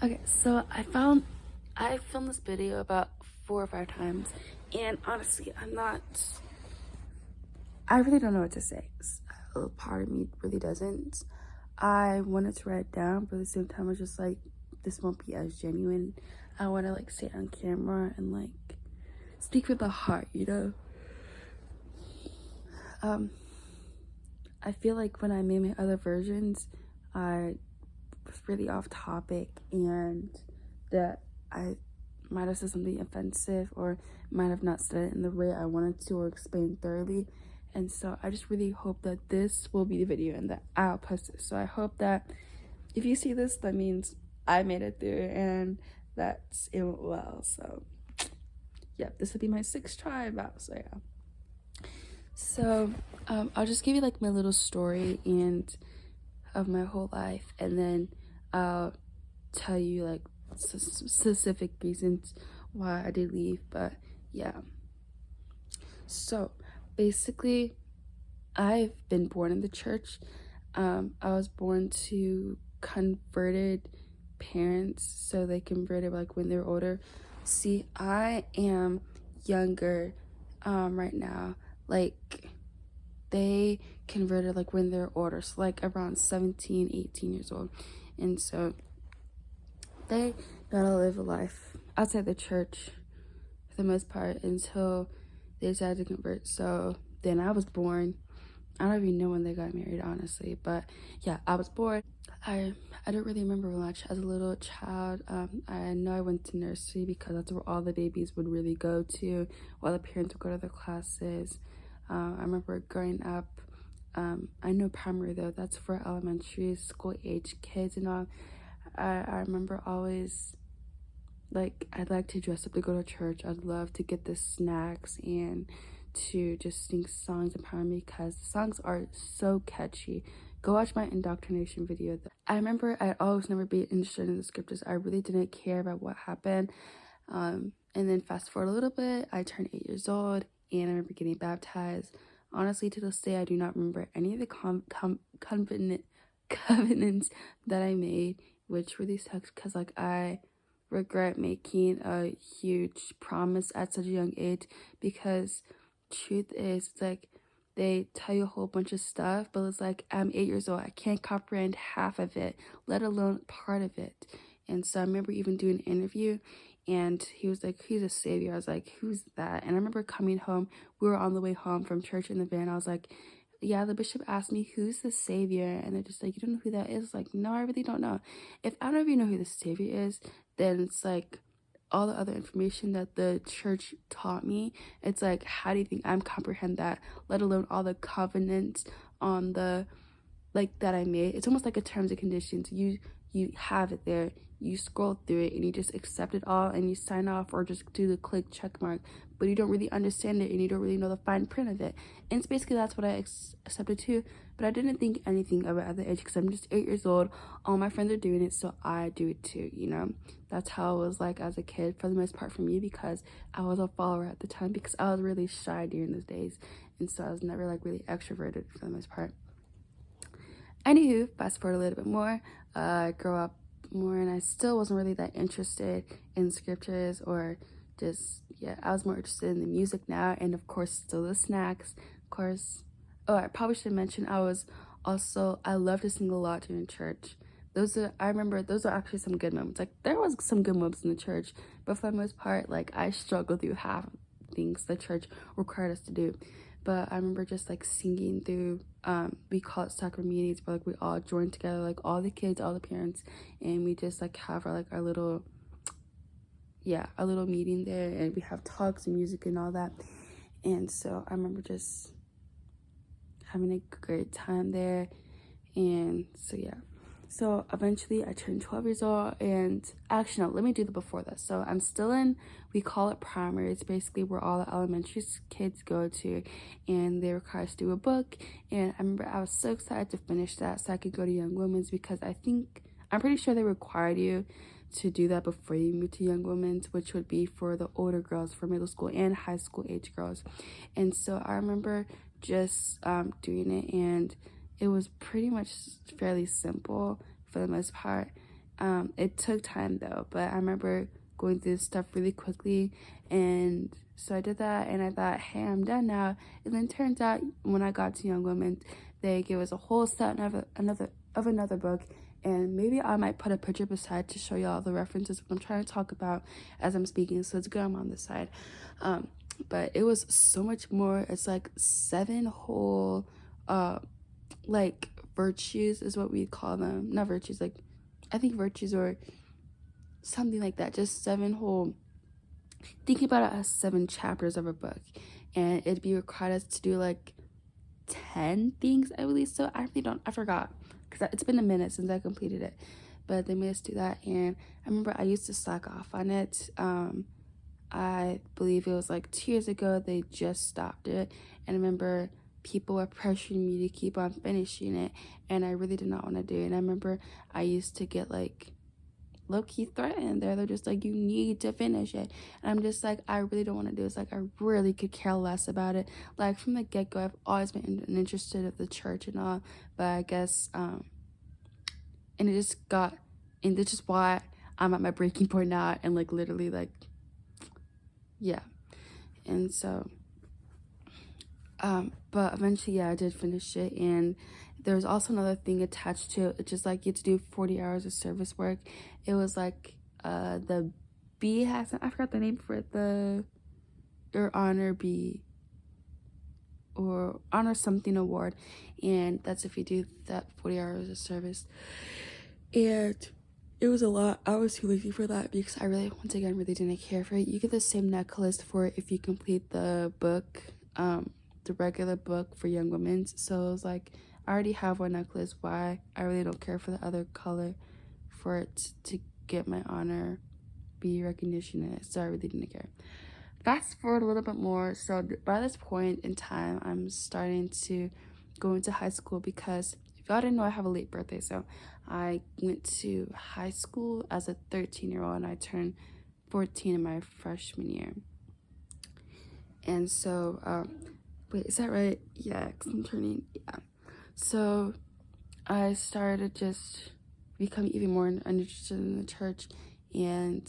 Okay, so I filmed this video about 4 or 5 times, and honestly, I really don't know what to say. A part of me really doesn't. I wanted to write it down, but at the same time, I was just like, this won't be as genuine. I want to like sit on camera and like speak with the heart, you know? I feel like when I made my other versions, I was really off topic and that I might have said something offensive or might have not said it in the way I wanted to or explained thoroughly. And so I just really hope that this will be the video and that I'll post it. So I hope that if you see this, that means I made it through and that's it went well. So yeah, this will be my 6th try about. So yeah. So I'll just give you like my little story and of my whole life, and then I'll tell you like specific reasons why I did leave. But yeah, so basically I've been born in the church. I was born to converted parents, so they converted like when they're older. See, I am younger right now. Like they converted like when they're older, so like around 17, 18 years old. And so they gotta live a life outside the church for the most part until they decided to convert. So then I was born. I don't even know when they got married, honestly, but yeah, I was born. I don't really remember much as a little child. I know I went to nursery because that's where all the babies would really go to while the parents would go to their classes. I remember growing up. I know primary though, that's for elementary school age kids and all. I remember always, like, I'd like to dress up to go to church. I'd love to get the snacks and to just sing songs in primary because the songs are so catchy. Go watch my indoctrination video. I remember I'd always never be interested in the scriptures. I really didn't care about what happened. And then fast forward a little bit, I turned 8 years old and I remember getting baptized. Honestly, to this day, I do not remember any of the covenants that I made, which really sucks because like I regret making a huge promise at such a young age, because truth is like they tell you a whole bunch of stuff, but it's like I'm 8 years old, I can't comprehend half of it, let alone part of it. And so I remember even doing an interview and he was like, he's a savior. I was like, who's that? And I remember coming home, we were on the way home from church in the van. I was like, yeah, the bishop asked me, who's the savior? And they're just like, you don't know who that is? Like, no, I really don't know. If I don't even know who the savior is, then it's like all the other information that the church taught me, it's like, how do you think I'm comprehend that, let alone all the covenants on the like that I made? It's almost like a terms and conditions. You have it there, you scroll through it and you just accept it all and you sign off or just do the click check mark, but you don't really understand it and you don't really know the fine print of it. And it's basically that's what I accepted too, but I didn't think anything of it at the age because I'm just 8 years old. All my friends are doing it, so I do it too, you know? That's how it was like as a kid for the most part for me, because I was a follower at the time because I was really shy during those days, and so I was never like really extroverted for the most part. Anywho, fast forward a little bit more, I grow up more and I still wasn't really that interested in scriptures or just, yeah, I was more interested in the music now, and of course still the snacks, of course. Oh, I probably should mention I love to sing a lot during church. I remember those are actually some good moments. Like there was some good moments in the church, but for the most part, like I struggled through half things the church required us to do. But I remember just like singing through, we call it sacrament meetings, but like we all join together, like all the kids, all the parents, and we just like have our little, yeah, our little meeting there, and we have talks and music and all that. And so I remember just having a great time there. And so yeah, so eventually I turned 12 years old, and actually no, let me do the before this. So I'm still in, we call it primary. It's basically where all the elementary kids go to, and they require us to do a book. And I remember I was so excited to finish that so I could go to young women's, because I'm pretty sure they required you to do that before you move to young women's, which would be for the older girls, for middle school and high school age girls. And so I remember just doing it, and it was pretty much fairly simple for the most part. It took time though, but I remember going through stuff really quickly, and so I did that, and I thought, hey, I'm done now. And then turns out when I got to Young Women, they gave us a whole set of another book, and maybe I might put a picture beside to show y'all the references I'm trying to talk about as I'm speaking, so it's good I'm on this side. But it was so much more. It's like 7 whole like virtues is what we call them, not virtues, like I think virtues or something like that, just 7 whole, thinking about it as 7 chapters of a book, and it'd be required us to do like 10 things, I believe. So I forgot, because it's been a minute since I completed it, but they made us do that, and I remember I used to slack off on it. I believe it was like 2 years ago they just stopped it, and I remember people were pressuring me to keep on finishing it, and I really did not want to do it. And I remember I used to get like low-key threatened. They're just like, you need to finish it, and I'm just like, I really don't want to do it. It's like I really could care less about it. Like from the get-go, I've always been interested in the church and all, but I guess and this is why I'm at my breaking point now, and like literally like, yeah. And so but eventually, yeah, I did finish it, and there was also another thing attached to it. It's just like you had to do 40 hours of service work. It was like the B has, I forgot the name for it, your honor B or honor something award, and that's if you do that 40 hours of service. And it was a lot. I was too lazy for that because I really, once again, really didn't care for it. You get the same necklace for it if you complete the book, the regular book for Young Women. So it was like, I already have one necklace. Why? I really don't care for the other color for it to get my honor B recognition in it. So I really didn't care. Fast forward a little bit more. So by this point in time, I'm starting to go into high school, because if y'all didn't know, I have a late birthday. So I went to high school as a 13-year-old, and I turned 14 in my freshman year. And so, wait, is that right? Yeah, because I'm turning, yeah. So I started just becoming even more interested in the church, and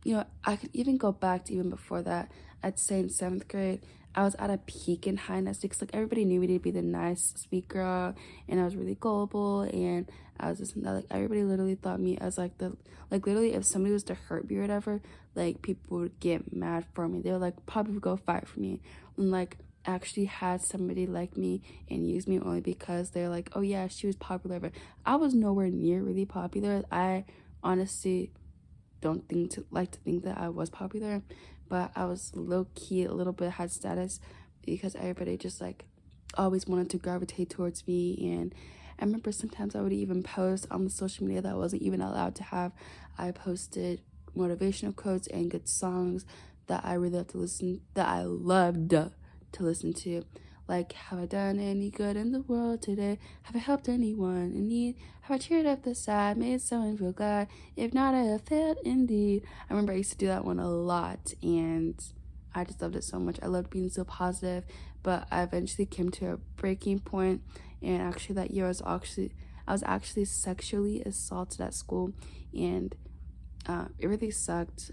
you know, I could even go back to even before that. I'd say in 7th grade, I was at a peak in highness because like everybody knew me to be the nice sweet girl, and I was really gullible, and I was just like, everybody literally thought me as like literally if somebody was to hurt me or whatever, like people would get mad for me. They would like probably go fight for me, and like actually had somebody like me and use me only because they're like, oh yeah, she was popular, but I was nowhere near really popular. I honestly don't think that I was popular, but I was low-key a little bit had status because everybody just like always wanted to gravitate towards me. And I remember sometimes I would even post on the social media that I wasn't even allowed to have. I posted motivational quotes and good songs that I really loved to listen to. Like, have I done any good in the world today? Have I helped anyone in need? Have I cheered up the sad, made someone feel glad? If not, I have failed indeed. I remember I used to do that one a lot, and I just loved it so much. I loved being so positive, but I eventually came to a breaking point, and actually that year I was actually sexually assaulted at school, and it really sucked.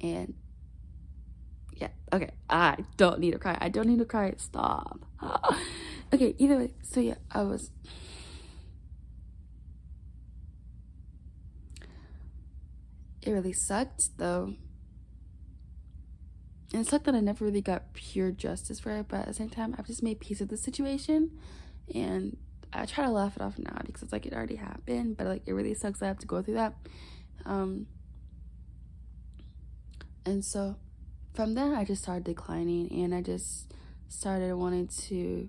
And yeah, okay, I don't need to cry. Stop. Okay, either way, so yeah, it really sucked though. And it sucked that I never really got pure justice for it, but at the same time, I've just made peace with the situation, and I try to laugh it off now because it's like it already happened, but like it really sucks that I have to go through that. And so from then I just started declining, and I just started wanting to,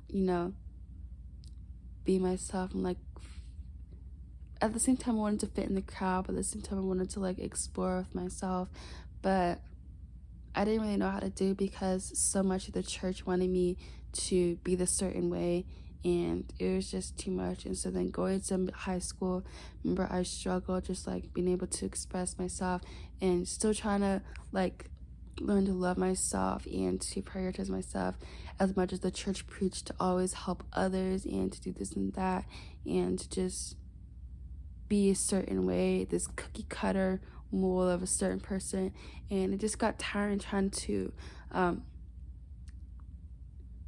you know, be myself, and like at the same time I wanted to fit in the crowd, but at the same time I wanted to like explore with myself, but I didn't really know how to do because so much of the church wanted me to be the certain way, and it was just too much. And so then going to high school, remember I struggled just like being able to express myself and still trying to like learn to love myself and to prioritize myself as much as the church preached to always help others and to do this and that and to just be a certain way, this cookie cutter mold of a certain person. And it just got tiring trying to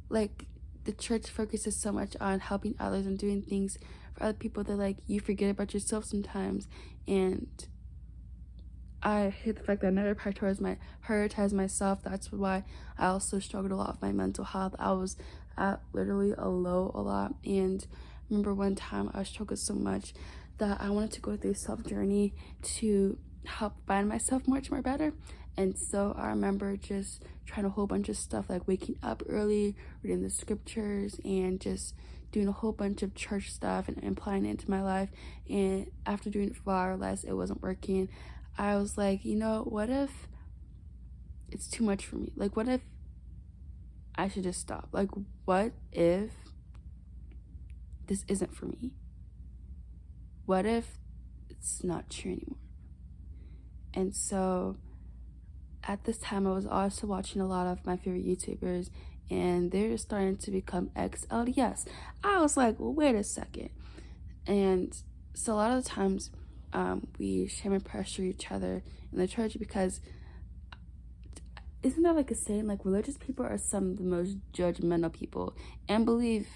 like the church focuses so much on helping others and doing things for other people that like you forget about yourself sometimes. And I hate the fact that I never prioritize myself. That's why I also struggled a lot with my mental health. I was at literally a low a lot. And I remember one time I struggled so much that I wanted to go through a self-journey to help find myself much more better. And so I remember just trying a whole bunch of stuff, like waking up early, reading the scriptures, and just doing a whole bunch of church stuff and applying it into my life. And after doing it for a while or less, it wasn't working. I was like, what if it's too much for me? Like, what if I should just stop? Like, what if this isn't for me? What if it's not true anymore? And so at this time, I was also watching a lot of my favorite YouTubers, and they're starting to become ex-LDS. I was like, well, wait a second. And so a lot of the times, we shame and pressure each other in the church because isn't that like a saying, like religious people are some of the most judgmental people? And believe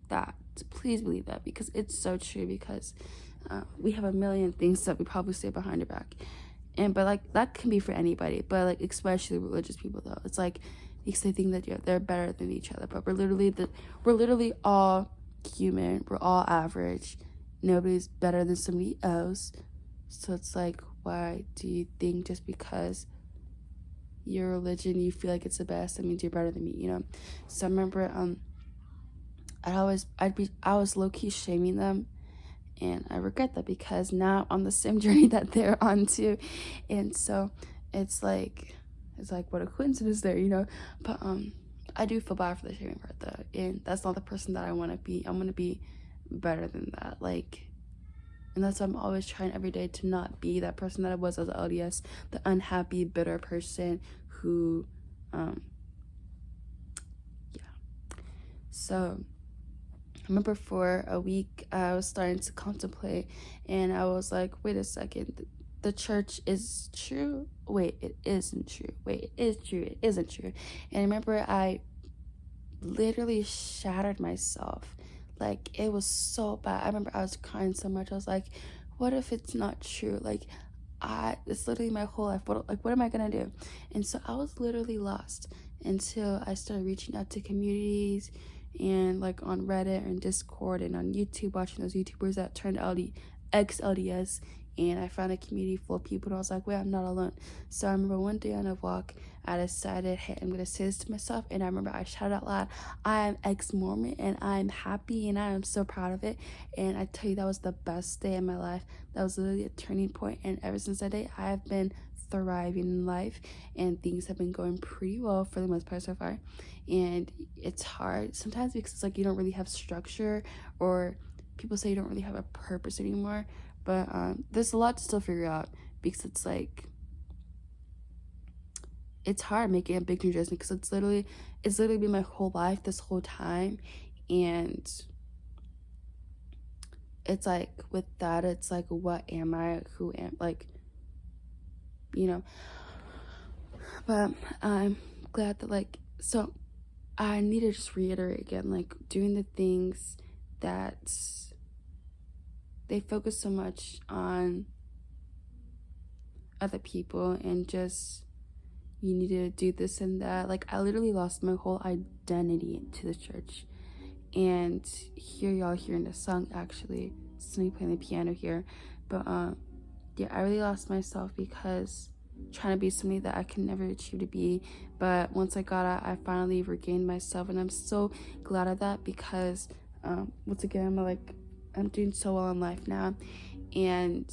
that. Please believe that, because it's so true. Because we have a million things that we probably say behind our back, but like that can be for anybody, but like especially religious people though. It's like because they think that they're better than each other, but we're literally all human. We're all average. Nobody's better than somebody else. So it's like, why do you think just because your religion you feel like it's the best, that means you're better than me, So I remember I was low-key shaming them, and I regret that because now I'm on the same journey that they're on too. And so it's like what a coincidence there, but I do feel bad for the shaming part though, and that's not the person that I want to be. I want to be better than that, and that's why I'm always trying every day to not be that person that I was as an LDS, the unhappy, bitter person who so I remember for a week I was starting to contemplate, and I was like, wait a second, the church is true? Wait, it isn't true. Wait, it is true. It isn't true. And I remember I literally shattered myself. Like, it was so bad. I remember I was crying so much. I was like, what if it's not true? Like, it's literally my whole life. What am I gonna do? And so I was literally lost until I started reaching out to communities and like on Reddit and Discord and on YouTube, watching those YouTubers that turned ex-LDS, and I found a community full of people, and I was like, wait, I'm not alone. So I remember one day on a walk, I decided, hey, I'm gonna say this to myself, and I remember I shouted out loud, I am ex-Mormon, and I'm happy, and I am so proud of it. And I tell you, that was the best day of my life. That was literally a turning point, and ever since that day, I have been thriving in life, and things have been going pretty well for the most part so far. And it's hard sometimes because it's like you don't really have structure, or people say you don't really have a purpose anymore, but there's a lot to still figure out, because it's like it's hard making a big transition, because it's literally been my whole life this whole time. And it's like with that, it's like, what am I, who am, like, but I'm glad that, like, so I need to just reiterate again, like, doing the things that they focus so much on other people, and just, you need to do this and that. Like, I literally lost my whole identity to the church. And here y'all hearing the song, actually, it's me playing the piano here, but yeah, I really lost myself because trying to be somebody that I can never achieve to be. But once I got out, I finally regained myself, and I'm so glad of that, because once again, I'm doing so well in life now. And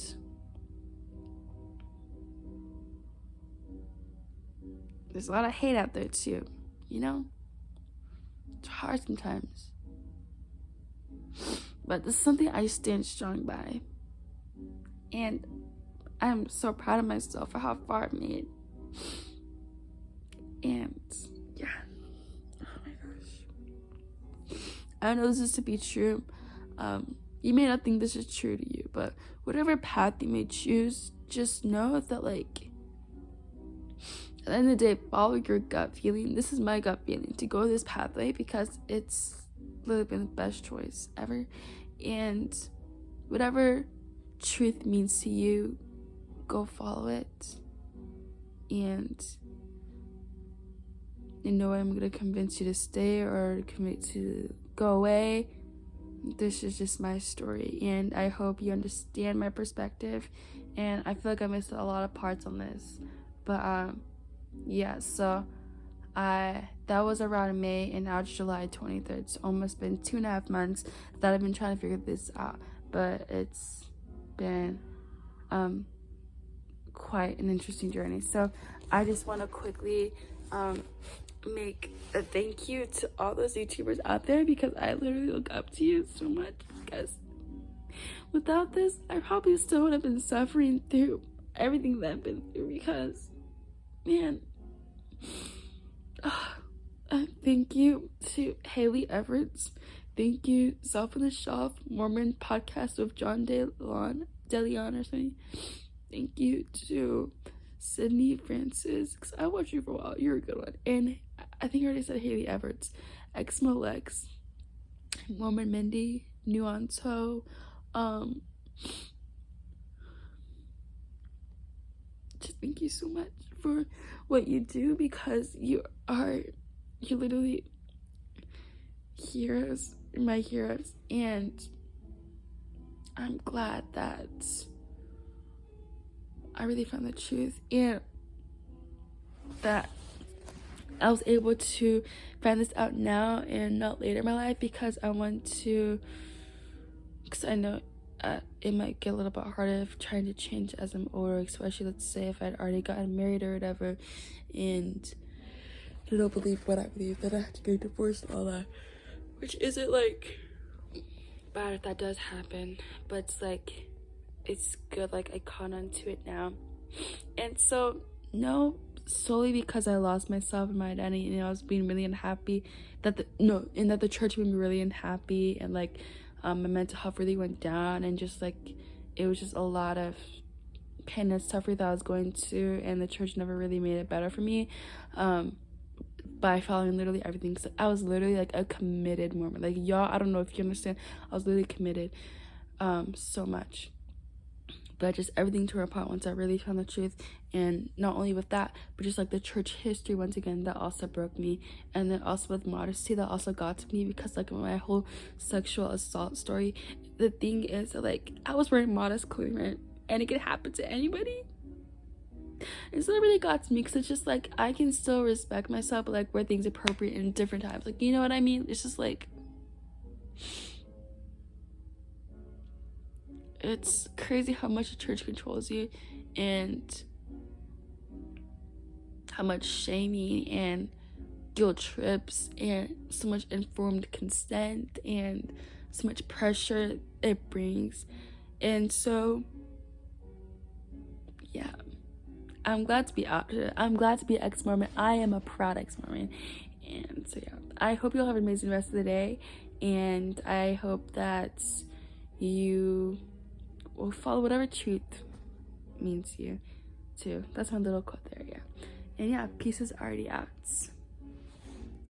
there's a lot of hate out there too, it's hard sometimes, but this is something I stand strong by, and I'm so proud of myself for how far I've made. And yeah, oh my gosh, I know this is to be true. You may not think this is true to you, but whatever path you may choose, just know that, like, at the end of the day, follow your gut feeling. This is my gut feeling, to go this pathway, because it's literally been the best choice ever. And whatever truth means to you, go follow it. And in no way I'm gonna convince you to stay or commit to go away. This is just my story, and I hope you understand my perspective. And I feel like I missed a lot of parts on this, but yeah. So that was around May, and now it's July 23rd. It's almost been 2.5 months that I've been trying to figure this out, but it's been quite an interesting journey. So I just want to quickly make a thank you to all those YouTubers out there, because I literally look up to you so much, because without this I probably still would have been suffering through everything that I've been through, because man, thank you to Haley Everett, thank you Self on the Shelf Mormon podcast with John DeLeon or something, thank you to Sydney Francis, because I watched you for a while, you're a good one, and I think I already said Haley Everett, Xmolex, Mormon Mindy, Nuanto, just thank you so much for what you do, because you're literally heroes, my heroes, and I'm glad that I really found the truth, and that I was able to find this out now and not later in my life, because I know it might get a little bit harder trying to change as I'm older, especially let's say if I'd already gotten married or whatever, and I don't believe what I believe, that I have to get divorced and all that, which isn't like bad if that does happen, but it's like, it's good, like I caught on to it now. And so no, solely because I lost myself and my identity, and I was being really unhappy that the church made me really unhappy, and like my mental health really went down, and just like it was just a lot of pain and suffering that I was going to, and the church never really made it better for me by following literally everything. So I was literally like a committed Mormon, like y'all, I don't know if you understand, I was literally committed so much, but just everything tore apart once I really found the truth. And not only with that, but just like the church history once again, that also broke me. And then also with modesty, that also got to me, because like my whole sexual assault story, the thing is that like I was wearing modest clothing, right? And it could happen to anybody. And so it really got to me, because it's just like I can still respect myself, but like wear things appropriate in different times, like, you know what I mean? It's just like, it's crazy how much the church controls you, and how much shaming and guilt trips and so much informed consent and so much pressure it brings. And so yeah, I'm glad to be out here. I'm glad to be an ex-Mormon. I am a proud ex-Mormon. And so yeah, I hope you'll have an amazing rest of the day, and I hope that you will follow whatever truth means to you too. That's my little quote there, yeah. And yeah, peace is already out.